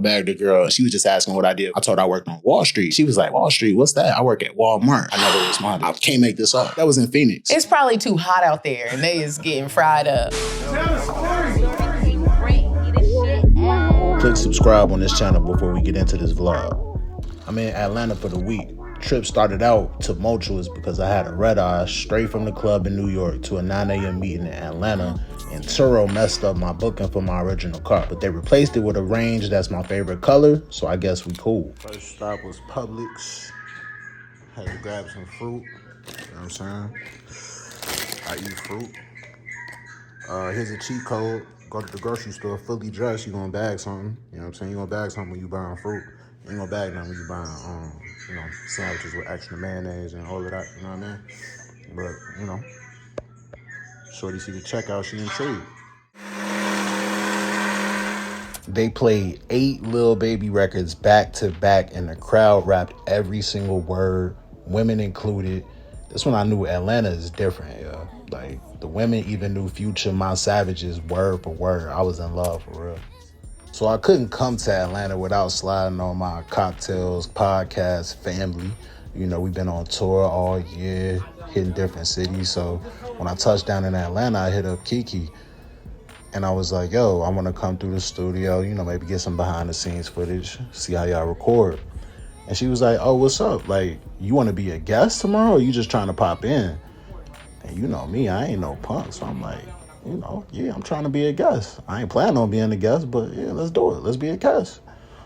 Bagged a girl. She was just asking what I did. I told her I worked on Wall Street. She was like, Wall Street, what's that? I work at Walmart. I never responded. I can't make this up. That was in Phoenix. It's probably too hot out there and they is getting fried up. Click subscribe on this channel before we get into this vlog. I'm in Atlanta for the week. Trip started out tumultuous because I had a red eye straight from the club in New York to a 9 a.m. meeting in Atlanta, and Turo messed up my booking for my original car. But they replaced it with a range that's my favorite color, so I guess we cool. First stop was Publix. Had to grab some fruit. You know what I'm saying? I eat fruit. Here's a cheat code. Go to the grocery store fully dressed, you're gonna bag something. You know what I'm saying? You're gonna bag something when you buying fruit. You ain't gonna bag nothing when you buying sandwiches with extra mayonnaise and all of that, you know what I mean? But, shorty see the checkout, she intrigued. They played 8 Lil Baby records back to back, and the crowd rapped every single word, women included. That's when I knew Atlanta is different, yo. Like, the women even knew Future, My Savage's word for word. I was in love, for real. So I couldn't come to Atlanta without sliding on my Cocktales podcast family. You know, we've been on tour all year, hitting different cities. So when I touched down in Atlanta, I hit up Kiki. And I was like, yo, I want to come through the studio, maybe get some behind the scenes footage, see how y'all record. And she was like, oh, what's up? Like, you want to be a guest tomorrow, or you just trying to pop in? And you know me, I ain't no punk. So I'm like, yeah, I'm trying to be a guest. I ain't planning on being a guest, but yeah, let's do it. Let's be a guest.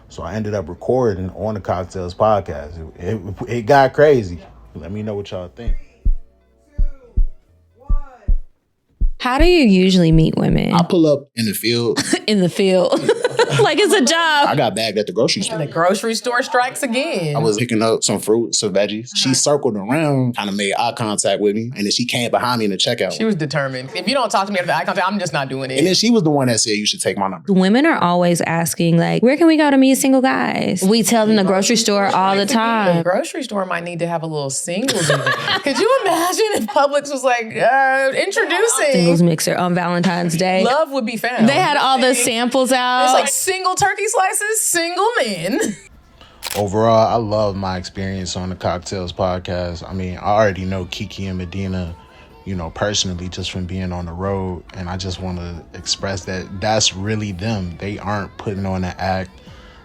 So I ended up recording on the Cocktales podcast. It got crazy. Let me know what y'all think. How do you usually meet women? I pull up in the field. In the field. Like it's a job. I got bagged at the grocery store. And the grocery store strikes again. I was picking up some fruit, some veggies. She circled around, kind of made eye contact with me, and then she came behind me in the checkout. She was determined. If you don't talk to me after eye contact, I'm just not doing it. And then she was the one that said, you should take my number. Women are always asking, like, where can we go to meet single guys? We tell them the grocery store all the time. The grocery store might need to have a little singles event. Could you imagine if Publix was like, introducing singles mixer on Valentine's Day? Love would be found. They had all the samples out. It's like single turkey slices, single men. Overall, I love my experience on the Cocktales podcast. I mean, I already know Kiki and Medinah, personally, just from being on the road. And I just want to express that that's really them. They aren't putting on an act.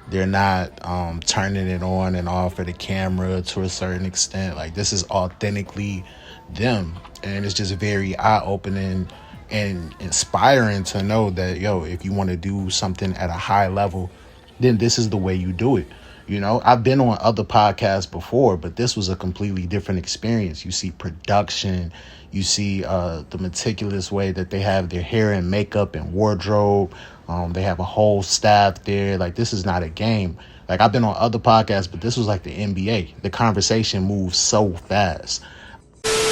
They're not turning it on and off for the camera to a certain extent. Like, this is authentically them. And it's just very eye-opening and inspiring to know that, if you want to do something at a high level, then this is the way you do it. I've been on other podcasts before, but this was a completely different experience. You see production, you see the meticulous way that they have their hair and makeup and wardrobe. They have a whole staff there. Like, this is not a game. Like, I've been on other podcasts, but this was like the NBA. The conversation moves so fast.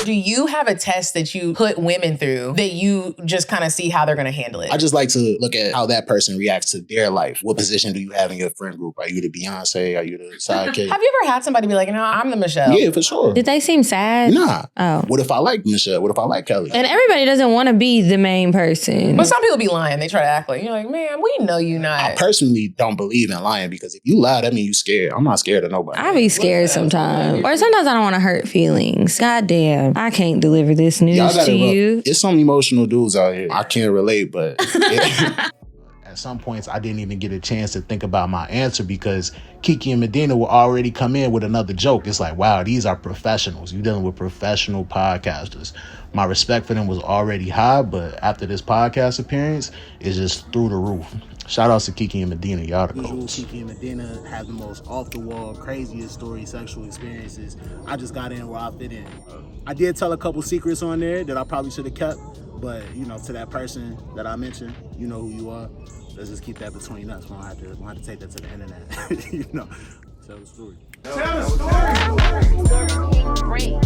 Do you have a test that you put women through that you just kind of see how they're going to handle it? I just like to look at how that person reacts to their life. What position do you have in your friend group? Are you the Beyonce? Are you the sidekick? Have you ever had somebody be like, I'm the Michelle? Yeah, for sure. Did they seem sad? Nah. Oh. What if I like Michelle? What if I like Kelly? And everybody doesn't want to be the main person. But some people be lying. They try to act like, you're like, man, we know you not. I personally don't believe in lying, because if you lie, that means you scared. I'm not scared of nobody. I be scared sometimes. Or sometimes I don't want to hurt feelings. God damn, I can't deliver this news to you. It's some emotional dudes out here. I can't relate, but at some points I didn't even get a chance to think about my answer, because Kiki and Medinah will already come in with another joke. It's like, wow, these are professionals. You're dealing with professional podcasters. My respect for them was already high, but after this podcast appearance, it's just through the roof. Shout outs to Kiki and Medinah, y'all the coolest. Kiki and Medinah have the most off-the-wall, craziest story, sexual experiences. I just got in where I fit in. I did tell a couple secrets on there that I probably should have kept, but, to that person that I mentioned, you know who you are. Let's just keep that between us. We don't have to take that to the internet. Tell the story. Tell the story.